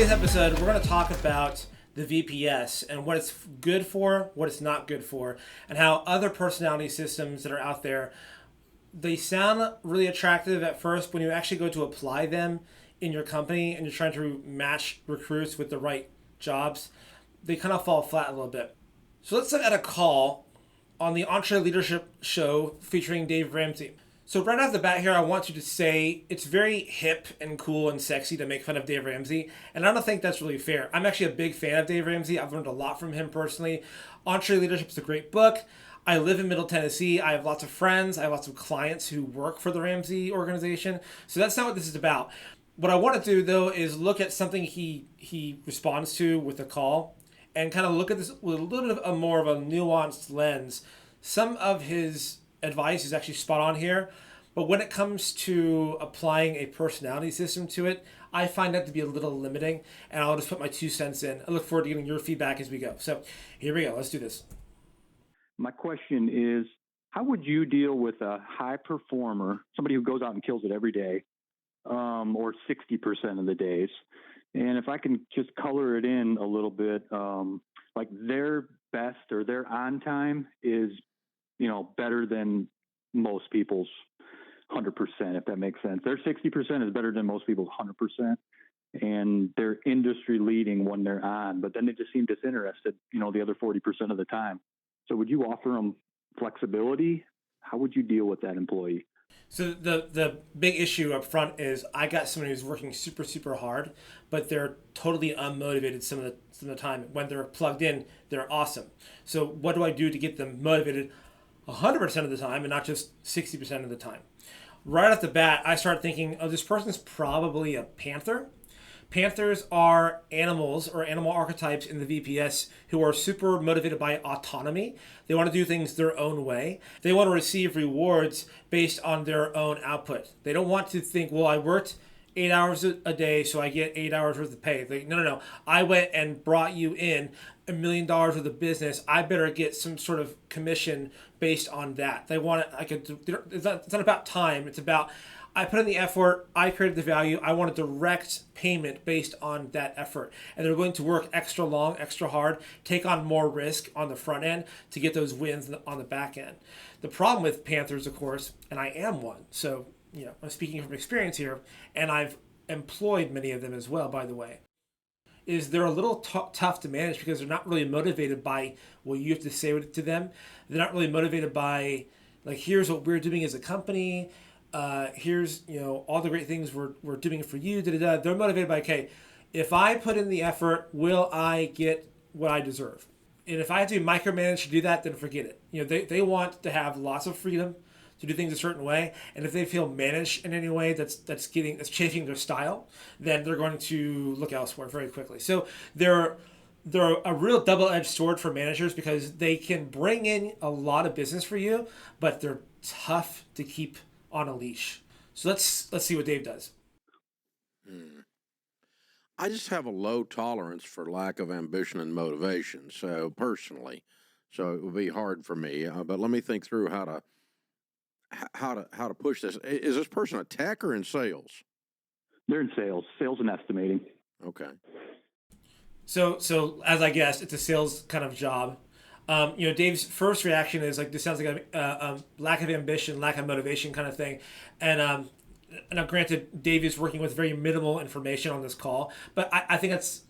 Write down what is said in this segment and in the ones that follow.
today's episode, we're going to talk about the VPS and what it's good for, what it's not good for, and how other personality systems that are out there, they sound really attractive at first. When you actually go to apply them in your company and you're trying to match recruits with the right jobs, they kind of fall flat a little bit. So let's look at a call on the Entre Leadership Show featuring Dave Ramsey. So right off the bat here, I want you to say it's very hip and cool and sexy to make fun of Dave Ramsey, and I don't think that's really fair. I'm actually a big fan of Dave Ramsey. I've learned a lot from him personally. Entre Leadership is a great book. I live in Middle Tennessee. I have lots of friends. I have lots of clients who work for the Ramsey organization. So that's not what this is about. What I want to do, though, is look at something he responds to with a call and kind of look at this with a little bit of more of a nuanced lens. Some of his advice is actually spot on here, but when it comes to applying a personality system to it, I find that to be a little limiting, and I'll just put my 2 cents in. I look forward to getting your feedback as we go. So here we go. Let's do this. My question is, how would you deal with a high performer, somebody who goes out and kills it every day, or 60% of the days? And if I can just color it in a little bit, like their best or their on time is, better than most people's 100%, if that makes sense. Their 60% is better than most people's 100%. And they're industry leading when they're on, but then they just seem disinterested, the other 40% of the time. So would you offer them flexibility? How would you deal with that employee? So the big issue up front is I got someone who's working super, super hard, but they're totally unmotivated some of the time. When they're plugged in, they're awesome. So what do I do to get them motivated 100% of the time and not just 60% of the time? Right off the bat, I start thinking, this person's probably a panther. Panthers are animals or animal archetypes in the VPS who are super motivated by autonomy. They want to do things their own way. They want to receive rewards based on their own output. They don't want to think, well, I worked 8 hours a day, so I get 8 hours worth of pay. No. I went and brought you in $1 million worth of business. I better get some sort of commission based on that. They want it. It's not about time. It's about, I put in the effort, I created the value, I want a direct payment based on that effort. And they're willing to work extra long, extra hard, take on more risk on the front end to get those wins on the back end. The problem with Panthers, of course, and I am one, so I'm speaking from experience here, and I've employed many of them as well, by the way, is they're a little tough to manage because they're not really motivated by what you have to say to them. They're not really motivated by, like, here's what we're doing as a company, here's all the great things we're doing for you. They're motivated by, okay, if I put in the effort, will I get what I deserve? And if I have to micromanage to do that, then forget it. They want to have lots of freedom to do things a certain way, and if they feel managed in any way that's chafing their style, then they're going to look elsewhere very quickly. So they're a real double-edged sword for managers because they can bring in a lot of business for you, but they're tough to keep on a leash. So let's see what Dave does. I just have a low tolerance for lack of ambition and motivation. So personally, it would be hard for me. But let me think through how to push this. Is this person a tech or in sales? They're in sales and estimating. Okay. So as I guessed, it's a sales kind of job. Dave's first reaction is like, this sounds like a lack of ambition, lack of motivation kind of thing. And now granted, Dave is working with very minimal information on this call, but I think that's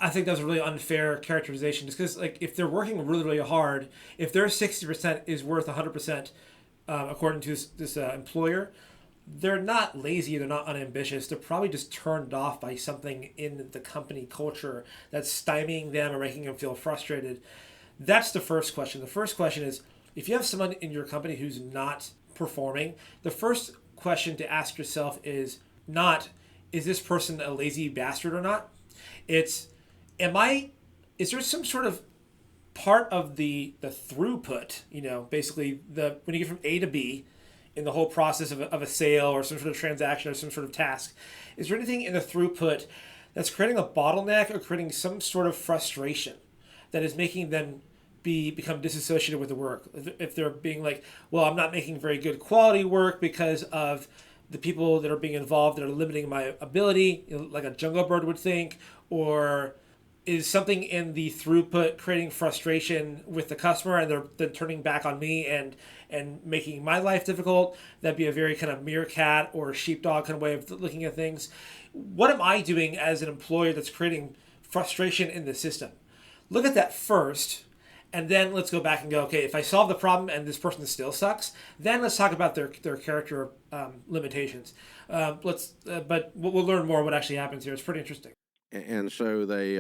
a really unfair characterization, just because, like, if they're working really, really hard, if their 60% is worth 100%, according to this employer, they're not lazy, they're not unambitious, they're probably just turned off by something in the company culture that's stymieing them or making them feel frustrated. That's the first question. The first question is, if you have someone in your company who's not performing, the first question to ask yourself is not, is this person a lazy bastard or not? It's, is there some sort of part of the throughput, basically when you get from A to B in the whole process of a sale or some sort of transaction or some sort of task, is there anything in the throughput that's creating a bottleneck or creating some sort of frustration that is making them become disassociated with the work? If they're being like, well, I'm not making very good quality work because of the people that are being involved that are limiting my ability, like a jungle bird would think, or is something in the throughput creating frustration with the customer and they're then turning back on me and making my life difficult? That'd be a very kind of meerkat or sheepdog kind of way of looking at things. What am I doing as an employer that's creating frustration in the system? Look at that first, and then let's go back and go, okay, if I solve the problem and this person still sucks, then let's talk about their character limitations. But we'll learn more what actually happens here. It's pretty interesting. And so they,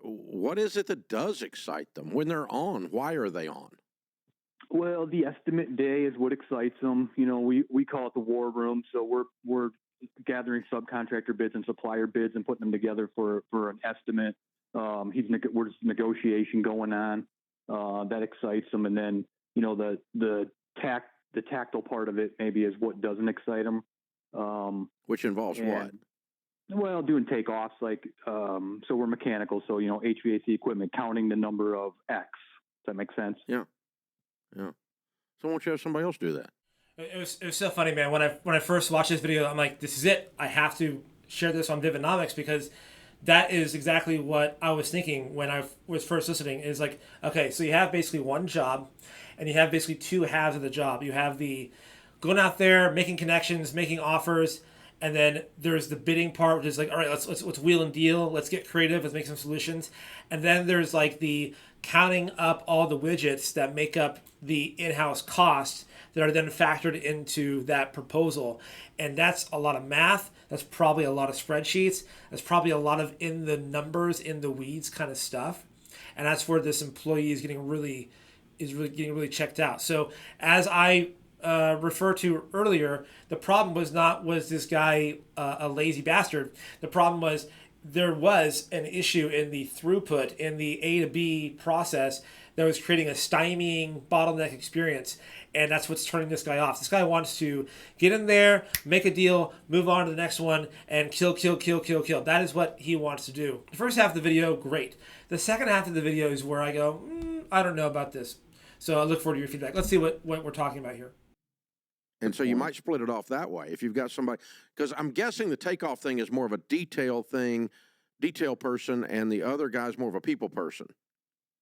what is it that does excite them when they're on? Why are they on? Well, the estimate day is what excites them. We call it the war room. So we're gathering subcontractor bids and supplier bids and putting them together for an estimate. We're just negotiation going on. That excites them, and then the tactile part of it maybe is what doesn't excite them. Which involves what? Well, doing takeoffs, so we're mechanical, so HVAC equipment, counting the number of X. Does that make sense? Yeah. So why don't you have somebody else do that? It was so funny, man. When I first watched this video, I'm like, this is it. I have to share this on Vivonomics because that is exactly what I was thinking when I was first listening. Is like, okay, so you have basically one job, and you have basically two halves of the job. You have the going out there, making connections, making offers, and then there's the bidding part, which is like, all right, let's wheel and deal, let's get creative, let's make some solutions, and then there's like the counting up all the widgets that make up the in-house costs that are then factored into that proposal. And that's a lot of math. That's probably a lot of spreadsheets. That's probably a lot of in the numbers, in the weeds kind of stuff. And that's where this employee is getting really checked out. So as I referred to earlier, the problem was this guy a lazy bastard. The problem was there was an issue in the throughput in the A to B process that was creating a stymieing bottleneck experience. And that's what's turning this guy off. This guy wants to get in there, make a deal, move on to the next one, and kill. That is what he wants to do. The first half of the video, great. The second half of the video is where I go, I don't know about this. So I look forward to your feedback. Let's see what we're talking about here. And so you might split it off that way if you've got somebody, because I'm guessing the takeoff thing is more of a detail person, and the other guy's more of a people person.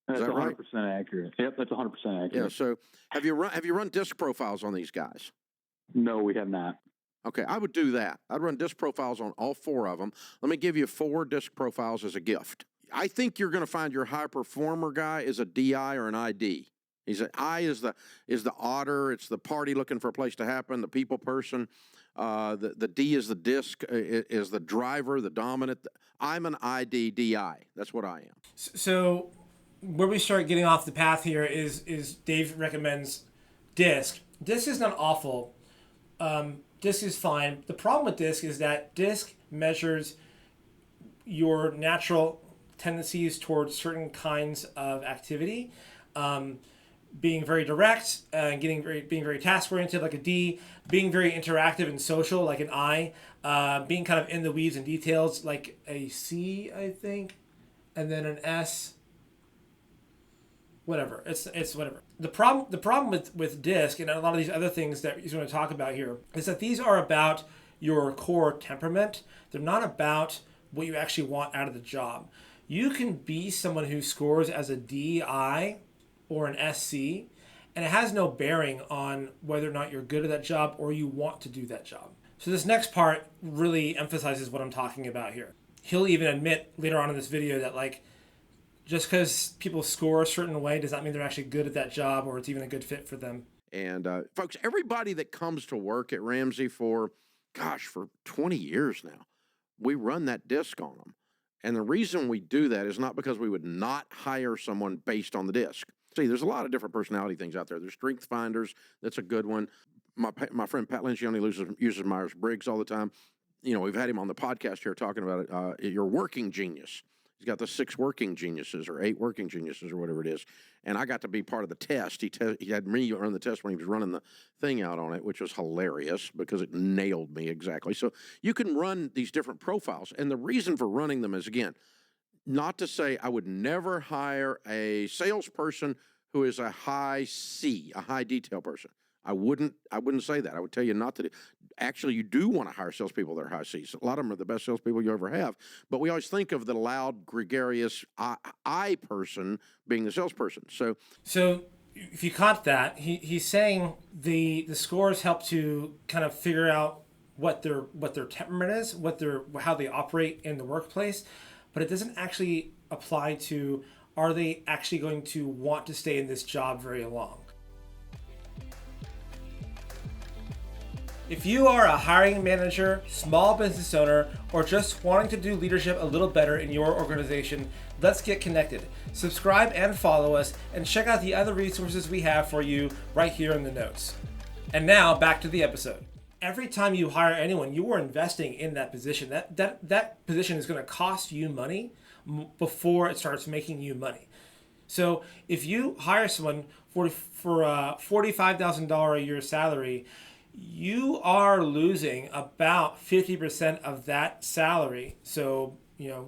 That's 100% accurate. Yep, that's 100% accurate. Yeah. So have you run disc profiles on these guys? No, we have not. Okay, I would do that. I'd run disc profiles on all four of them. Let me give you 4 disc profiles as a gift. I think you're going to find your high performer guy is a DI or an ID. He's an I is the otter. It's the party looking for a place to happen. The people person. The D is the disc. Is the driver, the dominant. I'm an ID DI. That's what I am. So where we start getting off the path here is Dave recommends disc. Disc is not awful. Disc is fine. The problem with disc is that disc measures your natural tendencies towards certain kinds of activity. Being very direct, being very task oriented like a D, being very interactive and social like an I, being kind of in the weeds and details like a C, I think, and then an S. Whatever, it's whatever. The problem with disc and a lot of these other things that he's going to talk about here is that these are about your core temperament. They're not about what you actually want out of the job. You can be someone who scores as a DI or an SC, and it has no bearing on whether or not you're good at that job or you want to do that job. So this next part really emphasizes what I'm talking about here. He'll even admit later on in this video that just because people score a certain way does not mean they're actually good at that job or it's even a good fit for them. And folks, everybody that comes to work at Ramsey for 20 years now, we run that disc on them. And the reason we do that is not because we would not hire someone based on the disc. See, there's a lot of different personality things out there. There's strength finders. That's a good one. My friend Pat Lencioni uses Myers-Briggs all the time. We've had him on the podcast here talking about it. Your working genius. He's got the 6 working geniuses or 8 working geniuses or whatever it is. And I got to be part of the test. He had me run the test when he was running the thing out on it, which was hilarious because it nailed me exactly. So you can run these different profiles. And the reason for running them is, again, not to say I would never hire a salesperson who is a high C, a high detail person. I wouldn't say that. I would tell you not to do. Actually, you do want to hire salespeople that are high C's. A lot of them are the best salespeople you ever have. But we always think of the loud, gregarious I person being the salesperson. So if you caught that, he's saying the scores help to kind of figure out what their temperament is, how they operate in the workplace, but it doesn't actually apply to, are they actually going to want to stay in this job very long? If you are a hiring manager, small business owner, or just wanting to do leadership a little better in your organization, let's get connected. Subscribe and follow us, and check out the other resources we have for you right here in the notes. And now back to the episode. Every time you hire anyone, you are investing in that position. That position is going to cost you money before it starts making you money. So if you hire someone for a $45,000 a year salary, you are losing about 50% of that salary. So,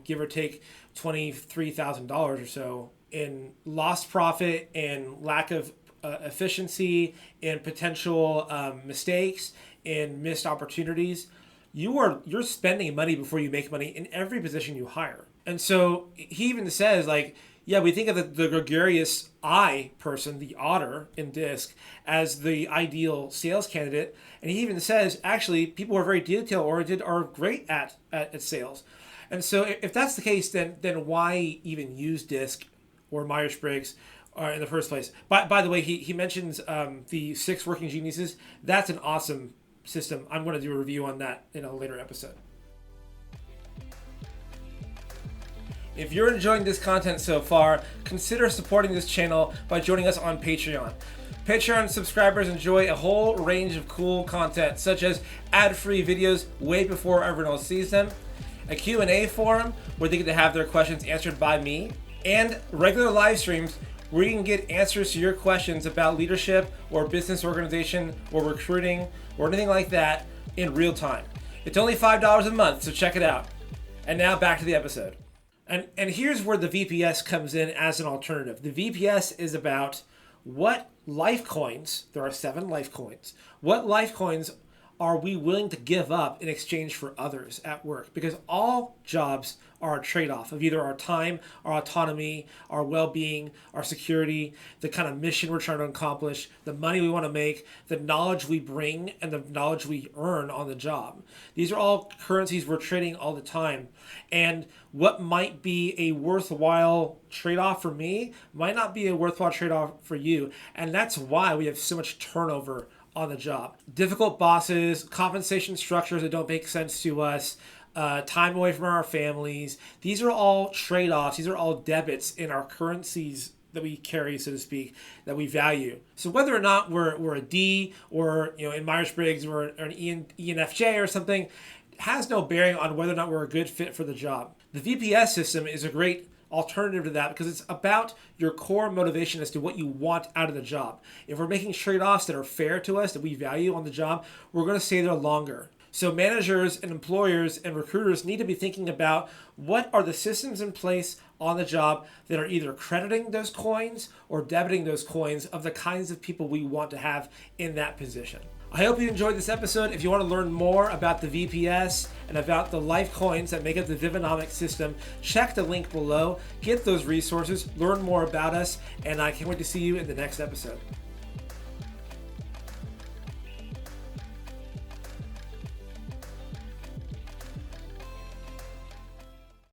give or take $23,000 or so in lost profit and lack of efficiency and potential mistakes and missed opportunities. You're spending money before you make money in every position you hire. And so he even says, like, yeah, we think of the gregarious I person, the otter in DISC, as the ideal sales candidate. And he even says, actually, people who are very detail-oriented are great at sales. And so if that's the case, then why even use DISC or Myers-Briggs in the first place? By the way, he mentions the 6 working geniuses. That's an awesome system. I'm going to do a review on that in a later episode. If you're enjoying this content so far, consider supporting this channel by joining us on Patreon. Patreon subscribers enjoy a whole range of cool content, such as ad-free videos way before everyone else sees them, a Q&A forum where they get to have their questions answered by me, and regular live streams where you can get answers to your questions about leadership or business organization or recruiting or anything like that in real time. It's only $5 a month, so check it out. And now back to the episode. And here's where the VPS comes in as an alternative. The VPS is about what life coins, there are 7 life coins, what life coins are we willing to give up in exchange for others at work? Because all jobs are a trade-off of either our time, our autonomy, our well-being, our security, the kind of mission we're trying to accomplish, the money we want to make, the knowledge we bring, and the knowledge we earn on the job. These are all currencies we're trading all the time. And what might be a worthwhile trade-off for me might not be a worthwhile trade-off for you. And that's why we have so much turnover on the job. Difficult bosses, compensation structures that don't make sense to us, time away from our families. These are all trade-offs. These are all debits in our currencies that we carry, so to speak, that we value. So whether or not we're a D or, in Myers-Briggs or an ENFJ or something, has no bearing on whether or not we're a good fit for the job. The VPS system is a great alternative to that because it's about your core motivation as to what you want out of the job. If we're making trade-offs that are fair to us, that we value on the job, we're going to stay there longer. So managers and employers and recruiters need to be thinking about what are the systems in place on the job that are either crediting those coins or debiting those coins of the kinds of people we want to have in that position. I hope you enjoyed this episode. If you want to learn more about the VPS and about the life coins that make up the Vivonomics system, check the link below, get those resources, learn more about us, and I can't wait to see you in the next episode.